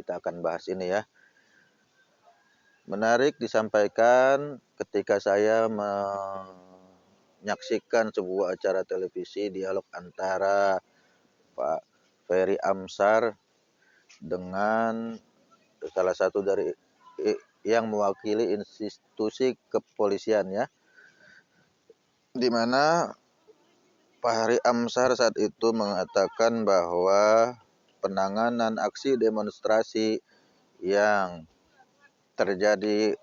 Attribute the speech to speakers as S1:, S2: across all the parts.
S1: kita akan bahas ini ya. Menarik disampaikan ketika saya menyaksikan sebuah acara televisi dialog antara Pak Ferry Amsar dengan salah satu dari yang mewakili institusi kepolisian ya, di mana Pak Ferry Amsar saat itu mengatakan bahwa penanganan aksi demonstrasi yang terjadi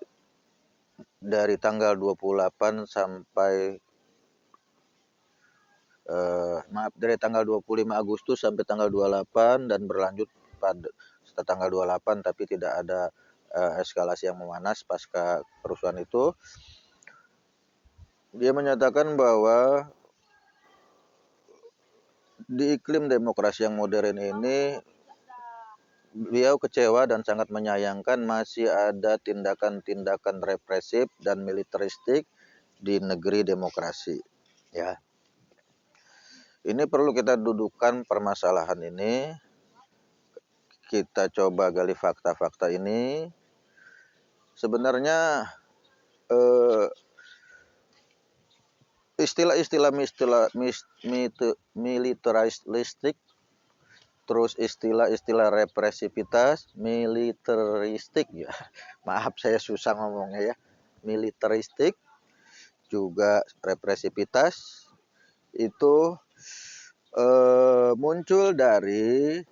S1: dari tanggal 28 sampai dari tanggal 25 Agustus sampai tanggal 28 dan berlanjut pada setelah tanggal 28, tapi tidak ada eskalasi yang memanas pasca kerusuhan itu. Dia menyatakan bahwa di iklim demokrasi yang modern ini beliau kecewa dan sangat menyayangkan masih ada tindakan-tindakan represif dan militeristik di negeri demokrasi ya. Ini perlu kita dudukkan permasalahan ini, kita coba gali fakta-fakta ini. Sebenarnya istilah-istilah militeristik, terus istilah-istilah represivitas, militeristik ya. Maaf saya susah ngomongnya ya. Militeristik juga represivitas itu muncul dari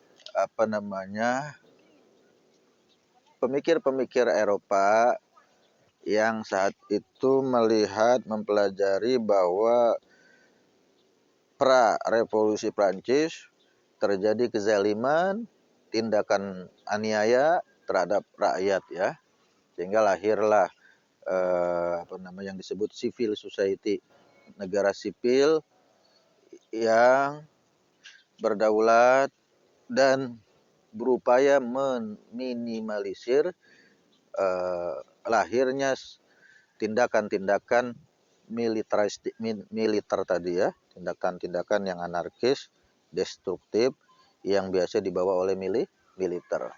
S1: pemikir-pemikir Eropa yang saat itu melihat, mempelajari bahwa pra revolusi Prancis terjadi kezaliman, tindakan aniaya terhadap rakyat ya, sehingga lahirlah yang disebut civil society, negara sipil yang berdaulat dan berupaya meminimalisir lahirnya tindakan-tindakan militer tadi ya, tindakan-tindakan yang anarkis, destruktif yang biasa dibawa oleh militer.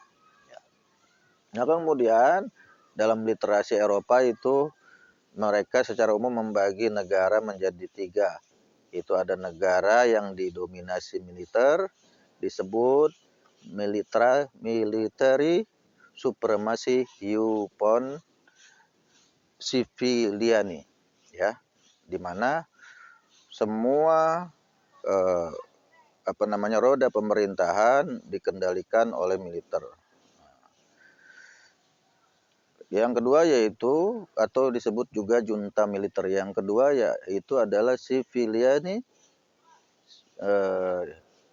S1: Nah kemudian dalam literasi Eropa itu mereka secara umum membagi negara menjadi 3. Itu ada negara yang didominasi militer, disebut military supremacy upon civiliani ya, di mana semua roda pemerintahan dikendalikan oleh militer. Yang kedua yaitu atau disebut juga junta militer. Yang kedua yaitu adalah civiliani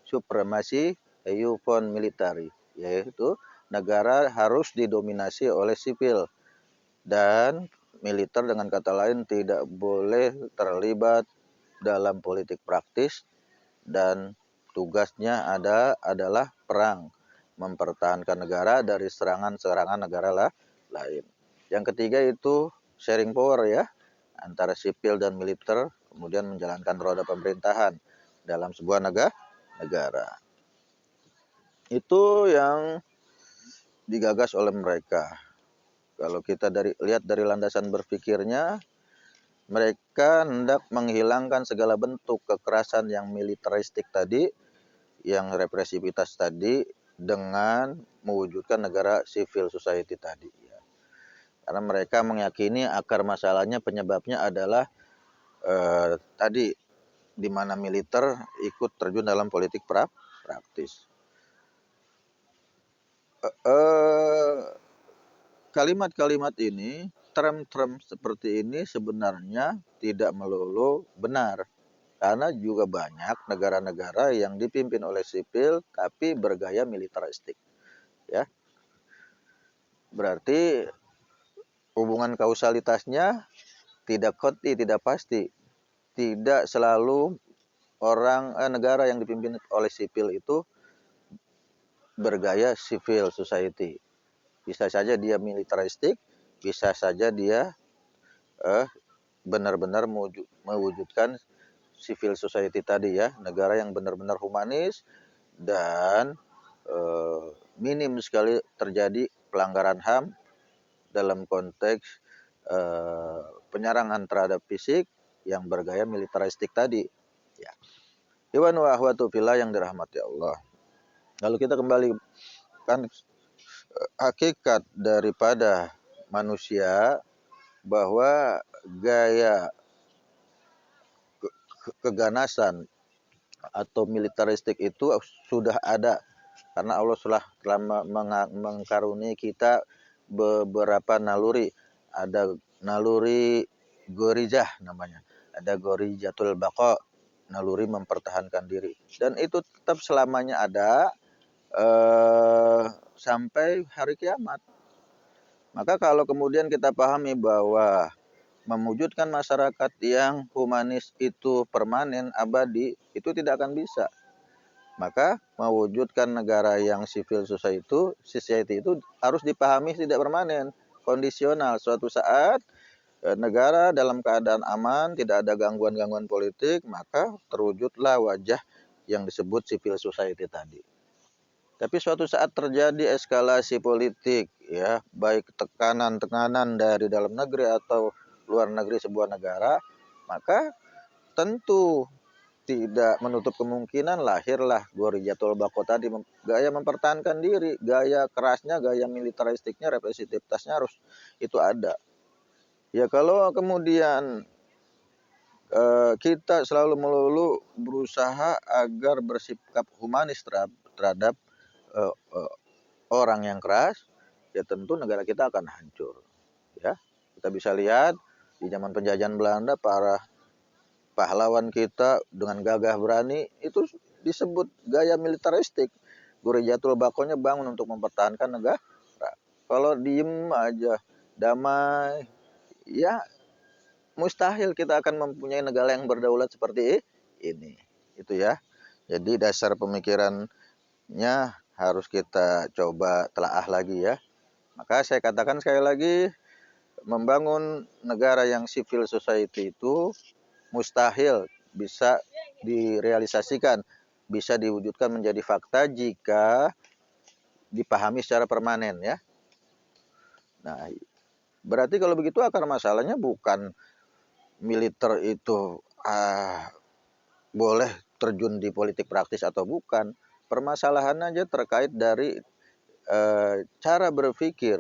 S1: supremacy upon military, yaitu negara harus didominasi oleh sipil dan militer dengan kata lain tidak boleh terlibat dalam politik praktis dan tugasnya adalah perang, mempertahankan negara dari serangan-serangan negara lain. Yang ketiga itu sharing power ya, antara sipil dan militer, kemudian menjalankan roda pemerintahan dalam sebuah negara. Itu yang digagas oleh mereka. Kalau kita lihat dari landasan berpikirnya, mereka hendak menghilangkan segala bentuk kekerasan yang militeristik tadi, yang represivitas tadi, dengan mewujudkan negara civil society tadi. Karena mereka meyakini akar masalahnya, penyebabnya adalah tadi, di mana militer ikut terjun dalam politik praktis. Kalimat-kalimat ini, term-term seperti ini sebenarnya tidak melulu benar. Karena juga banyak negara-negara yang dipimpin oleh sipil tapi bergaya militeristik. Ya. Berarti hubungan kausalitasnya tidak pasti. Tidak selalu negara yang dipimpin oleh sipil itu bergaya civil society. Bisa saja dia militeristik, bisa saja dia benar-benar mewujudkan civil society tadi ya, negara yang benar-benar humanis dan minim sekali terjadi pelanggaran HAM dalam konteks penyerangan terhadap fisik yang bergaya militeristik tadi. Ya. Iwan wa akhwatu fillah yang dirahmati Allah. Lalu kita kembali kan hakikat daripada manusia bahwa gaya keganasan atau militeristik itu sudah ada karena Allah telah mengkaruniai kita beberapa naluri. Ada naluri gorizah namanya, ada gorizatul baqa, naluri mempertahankan diri, dan itu tetap selamanya ada sampai hari kiamat. Maka kalau kemudian kita pahami bahwa mewujudkan masyarakat yang humanis itu permanen, abadi, itu tidak akan bisa. Maka mewujudkan negara yang civil society itu harus dipahami tidak permanen, kondisional. Suatu saat negara dalam keadaan aman, tidak ada gangguan-gangguan politik, maka terwujudlah wajah yang disebut civil society tadi. Tapi suatu saat terjadi eskalasi politik, ya, baik tekanan-tekanan dari dalam negeri atau luar negeri sebuah negara, maka tentu tidak menutup kemungkinan lahirlah Gorijatul Bako tadi, gaya mempertahankan diri, gaya kerasnya, gaya militeristiknya, representativitasnya harus itu ada. Ya kalau kemudian kita selalu melulu berusaha agar bersikap humanis terhadap orang yang keras, ya tentu negara kita akan hancur. Ya, kita bisa lihat di zaman penjajahan Belanda, para pahlawan kita dengan gagah berani itu disebut gaya militeristik. Gorijatul Bakonya bangun untuk mempertahankan negara. Kalau diem aja, damai, ya mustahil kita akan mempunyai negara yang berdaulat seperti ini. Itu ya. Jadi dasar pemikirannya harus kita coba telaah lagi ya. Maka saya katakan sekali lagi, membangun negara yang civil society itu mustahil bisa direalisasikan, bisa diwujudkan menjadi fakta jika dipahami secara permanen ya. Nah, berarti kalau begitu akar masalahnya bukan militer itu boleh terjun di politik praktis atau bukan. Permasalahan aja terkait dari cara berpikir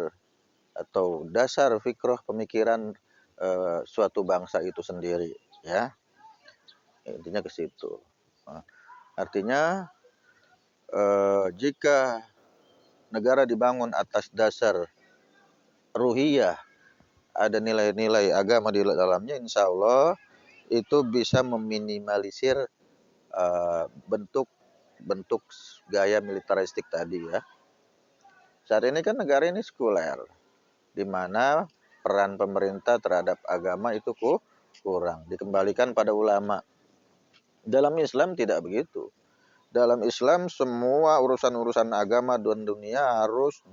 S1: atau dasar fikroh pemikiran suatu bangsa itu sendiri ya. Intinya ke situ. Artinya jika negara dibangun atas dasar ruhiyah, ada nilai-nilai agama di dalamnya, insya Allah itu bisa meminimalisir bentuk gaya militeristik tadi ya. Saat ini kan negara ini sekuler, di mana peran pemerintah terhadap agama itu kurang, dikembalikan pada ulama. Dalam Islam tidak begitu. Dalam Islam semua urusan-urusan agama dan dunia harus